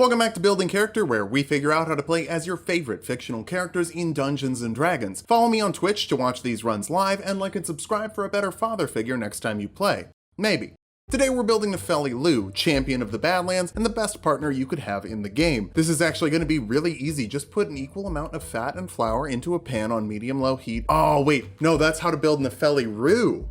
Welcome back to Building Character, where we figure out how to play as your favorite fictional characters in Dungeons & Dragons. Follow me on Twitch to watch these runs live, and like and subscribe for a better father figure next time you play. Maybe. Today we're building Nepheli Louxe, champion of the Badlands, and the best partner you could have in the game. This is actually going to be really easy. Just put an equal amount of fat and flour into a pan on medium-low heat. Oh wait, no, that's how to build Nepheli Louxe.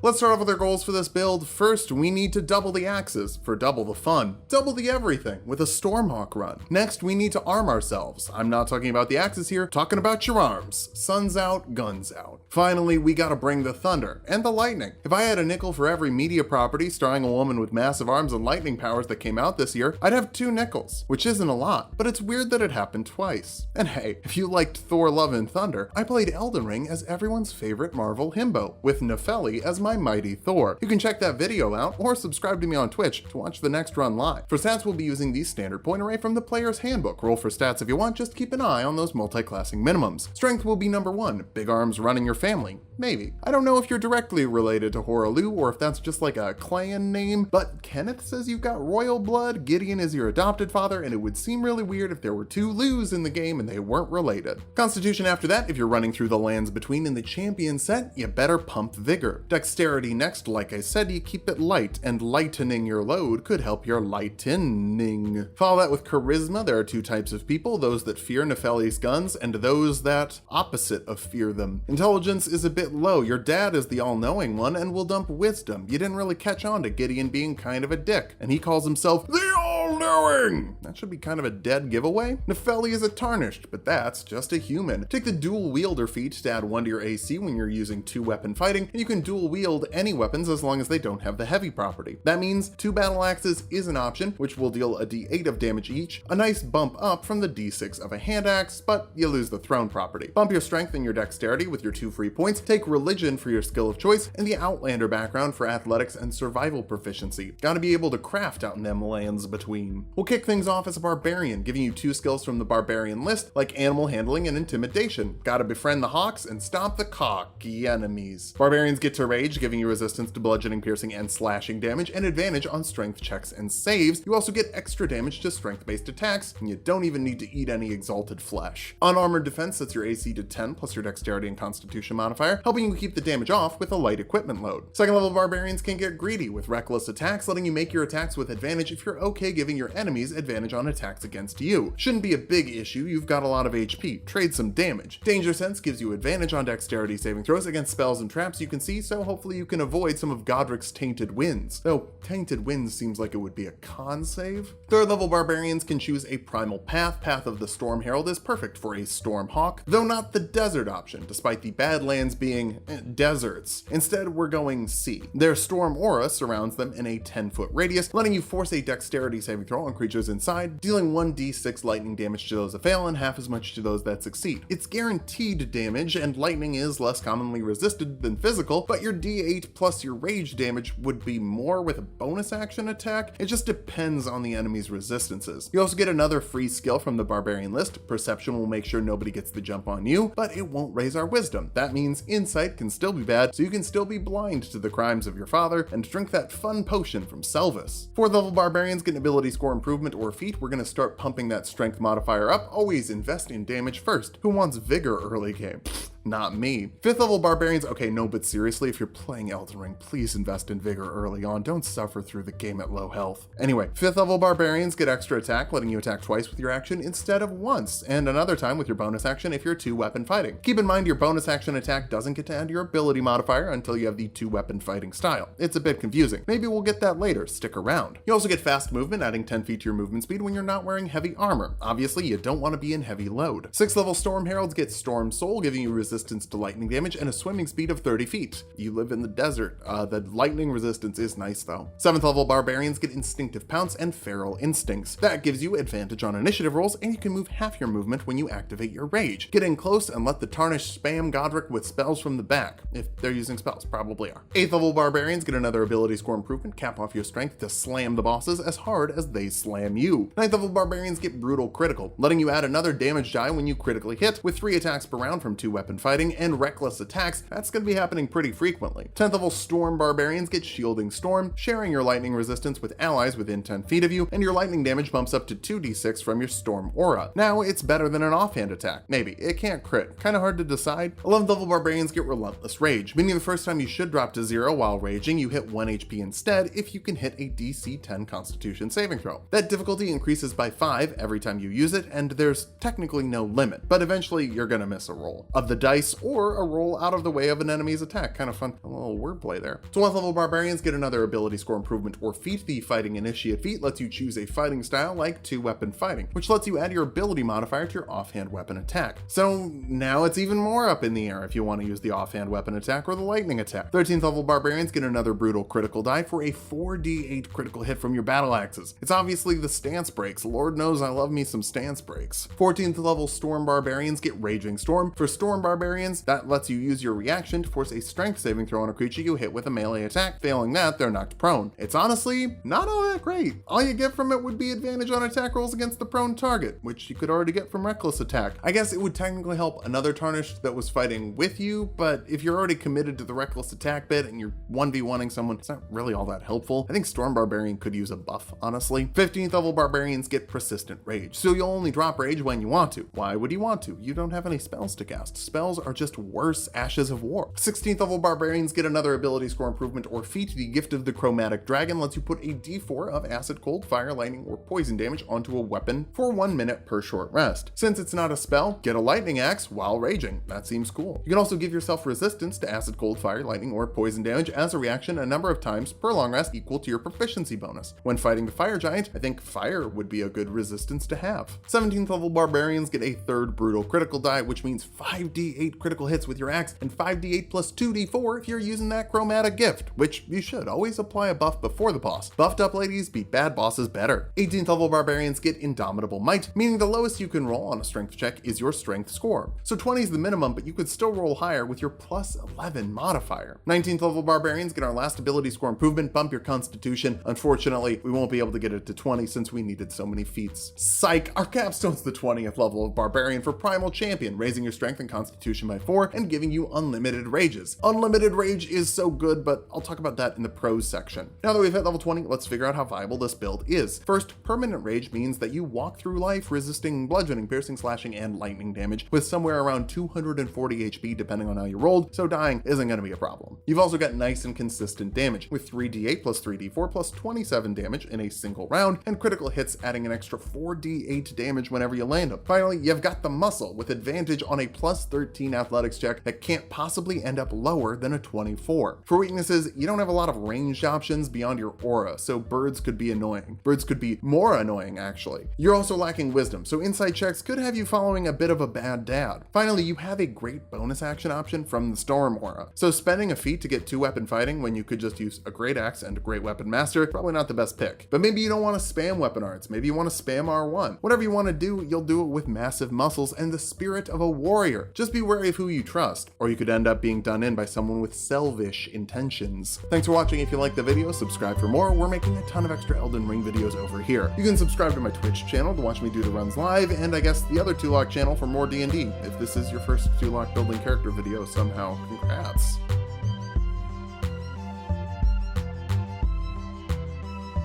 Let's start off with our goals for this build. First, we need to double the axes for double the fun. Double the everything with a Stormhawk run. Next, we need to arm ourselves. I'm not talking about the axes here, talking about your arms. Sun's out, guns out. Finally, we gotta bring the thunder and the lightning. If I had a nickel for every media property starring a woman with massive arms and lightning powers that came out this year, I'd have 2 nickels, which isn't a lot, but it's weird that it happened twice. And hey, if you liked Thor Love and Thunder, I played Elden Ring as everyone's favorite Marvel himbo, with Nepheli as my mighty Thor. You can check that video out or subscribe to me on Twitch to watch the next run live. For stats, we'll be using the standard point array from the player's handbook. Roll for stats if you want, just keep an eye on those multi-classing minimums. Strength will be number 1, big arms running your family. Maybe. I don't know if you're directly related to Horalu or if that's just like a clan name, but Kenneth says you've got royal blood, Gideon is your adopted father, and it would seem really weird if there were 2 Louxes in the game and they weren't related. Constitution after that, if you're running through the lands between in the champion set, you better pump vigor. Dexterity next, like I said, you keep it light, and lightening your load could help your lightening. Follow that with charisma. There are 2 types of people, those that fear Nepheli's guns and those that opposite of fear them. Intelligence is a bit low. Your dad is the all-knowing one and will dump wisdom. You didn't really catch on to Gideon being kind of a dick, and he calls himself the all-knowing. That should be kind of a dead giveaway. Nepheli is a tarnished, but that's just a human. Take the dual wielder feat to add 1 to your AC when you're using 2-weapon fighting, and you can dual wield any weapons as long as they don't have the heavy property. That means 2 battle axes is an option, which will deal a d8 of damage each, a nice bump up from the d6 of a hand axe, but you lose the thrown property. Bump your strength and your dexterity with your 2 free points, take religion for your skill of choice, and the outlander background for athletics and survival proficiency. Gotta be able to craft out in them lands between. We'll kick things off as a barbarian, giving you 2 skills from the barbarian list, like animal handling and intimidation. Gotta befriend the hawks and stop the cocky enemies. Barbarians get to rage, giving you resistance to bludgeoning, piercing, and slashing damage, and advantage on strength checks and saves. You also get extra damage to strength-based attacks, and you don't even need to eat any exalted flesh. Unarmored defense sets your AC to 10 plus your dexterity and constitution modifier, helping you keep the damage off with a light equipment load. Second level barbarians can get greedy with reckless attacks, letting you make your attacks with advantage if you're okay giving your enemies advantage on attacks against you. Shouldn't be a big issue, you've got a lot of HP. Trade some damage. Danger sense gives you advantage on dexterity saving throws against spells and traps you can see, so hopefully you can avoid some of Godric's tainted winds. Though tainted winds seems like it would be a con save. Third level barbarians can choose a primal path. Path of the Storm Herald is perfect for a Stormhawk, though not the desert option, despite the Badlands being deserts. Instead, we're going sea. Their storm aura surrounds them in a 10-foot radius, letting you force a dexterity saving throw on creatures inside, dealing 1d6 lightning damage to those that fail and half as much to those that succeed. It's guaranteed damage, and lightning is less commonly resisted than physical, but your d8 plus your rage damage would be more with a bonus action attack. It just depends on the enemy's resistances. You also get another free skill from the barbarian list. Perception will make sure nobody gets the jump on you, but it won't raise our wisdom. That means insight can still be bad, so you can still be blind to the crimes of your father and drink that fun potion from Selvis. 4th level barbarians get an ability score improvement or feat. We're gonna start pumping that strength modifier up. Always invest in damage first. Who wants vigor early game? Not me. 5th level barbarians, okay, no, but seriously, if you're playing Elden Ring, please invest in vigor early on. Don't suffer through the game at low health. Anyway, 5th level barbarians get extra attack, letting you attack twice with your action instead of once, and another time with your bonus action if you're 2-weapon fighting. Keep in mind your bonus action attack doesn't get to add your ability modifier until you have the 2-weapon fighting style. It's a bit confusing. Maybe we'll get that later, stick around. You also get fast movement, adding 10 feet to your movement speed when you're not wearing heavy armor. Obviously, you don't want to be in heavy load. 6th level Storm Heralds get Storm Soul, giving you resistance to lightning damage and a swimming speed of 30 feet. You live in the desert. The lightning resistance is nice though. 7th level barbarians get Instinctive Pounce and Feral Instincts. That gives you advantage on initiative rolls, and you can move half your movement when you activate your rage. Get in close and let the Tarnished spam Godric with spells from the back. If they're using spells, probably are. 8th level barbarians get another ability score improvement, cap off your strength to slam the bosses as hard as they slam you. 9th level barbarians get Brutal Critical, letting you add another damage die when you critically hit, with 3 attacks per round from 2-weapon fighting, and reckless attacks, that's going to be happening pretty frequently. 10th level Storm Barbarians get Shielding Storm, sharing your lightning resistance with allies within 10 feet of you, and your lightning damage bumps up to 2d6 from your Storm aura. Now, it's better than an offhand attack. Maybe. It can't crit. Kinda hard to decide. 11th level Barbarians get Relentless Rage, meaning the first time you should drop to 0 while raging, you hit 1 HP instead if you can hit a DC 10 Constitution saving throw. That difficulty increases by 5 every time you use it, and there's technically no limit, but eventually you're gonna miss a roll of the dice or a roll out of the way of an enemy's attack. Kind of fun. A little wordplay there. 12th level Barbarians get another ability score improvement or feat. The Fighting Initiate feat lets you choose a fighting style like 2-weapon fighting, which lets you add your ability modifier to your offhand weapon attack. So now it's even more up in the air if you want to use the offhand weapon attack or the lightning attack. 13th level Barbarians get another brutal critical die for a 4d8 critical hit from your battle axes. It's obviously the stance breaks. Lord knows I love me some stance breaks. 14th level Storm Barbarians get Raging Storm. For Storm Barbarians, that lets you use your reaction to force a strength saving throw on a creature you hit with a melee attack. Failing that, they're knocked prone. It's honestly not all that great. All you get from it would be advantage on attack rolls against the prone target, which you could already get from Reckless Attack. I guess it would technically help another Tarnished that was fighting with you, but if you're already committed to the Reckless Attack bit and you're 1v1ing someone, it's not really all that helpful. I think Storm Barbarian could use a buff, honestly. 15th level Barbarians get Persistent Rage, so you'll only drop rage when you want to. Why would you want to? You don't have any spells to cast. Spells are just worse Ashes of War. 16th level Barbarians get another ability score improvement or feat. The Gift of the Chromatic Dragon lets you put a d4 of acid, cold, fire, lightning, or poison damage onto a weapon for 1 minute per short rest. Since it's not a spell, get a lightning axe while raging. That seems cool. You can also give yourself resistance to acid, cold, fire, lightning, or poison damage as a reaction a number of times per long rest equal to your proficiency bonus. When fighting the fire giant, I think fire would be a good resistance to have. 17th level Barbarians get a third brutal critical die, which means 5d8 critical hits with your axe and 5d8 plus 2d4 if you're using that chromatic gift, which you should always apply a buff before the boss. Buffed up ladies beat bad bosses better. 18th level Barbarians get Indomitable Might, meaning the lowest you can roll on a strength check is your strength score. So 20 is the minimum, but you could still roll higher with your plus 11 modifier. 19th level Barbarians get our last ability score improvement, bump your constitution. Unfortunately, we won't be able to get it to 20 since we needed so many feats. Psych! Our capstone's the 20th level of Barbarian for Primal Champion, raising your strength and constitution by 4 and giving you unlimited rages. Unlimited rage is so good, but I'll talk about that in the pros section. Now that we've hit level 20, let's figure out how viable this build is. First, permanent rage means that you walk through life resisting bludgeoning, piercing, slashing, and lightning damage with somewhere around 240 HP depending on how you rolled, so dying isn't going to be a problem. You've also got nice and consistent damage with 3d8 plus 3d4 plus 27 damage in a single round, and critical hits adding an extra 4d8 damage whenever you land them. Finally, you've got the muscle with advantage on a plus 13 athletics check that can't possibly end up lower than a 24. For weaknesses, you don't have a lot of ranged options beyond your aura, so birds could be annoying. Birds could be more annoying, actually. You're also lacking wisdom, so insight checks could have you following a bit of a bad dad. Finally, you have a great bonus action option from the Storm aura, so spending a feat to get 2-weapon fighting when you could just use a great axe and a great weapon master, probably not the best pick. But maybe you don't want to spam weapon arts, maybe you want to spam R1. Whatever you want to do, you'll do it with massive muscles and the spirit of a warrior. Just be wary of who you trust, or you could end up being done in by someone with selfish intentions. Thanks for watching. If you liked the video, subscribe for more. We're making a ton of extra Elden Ring videos over here. You can subscribe to my Twitch channel to watch me do the runs live, and I guess the other Tulok channel for more D&D. If this is your first Tulok building character video somehow, congrats.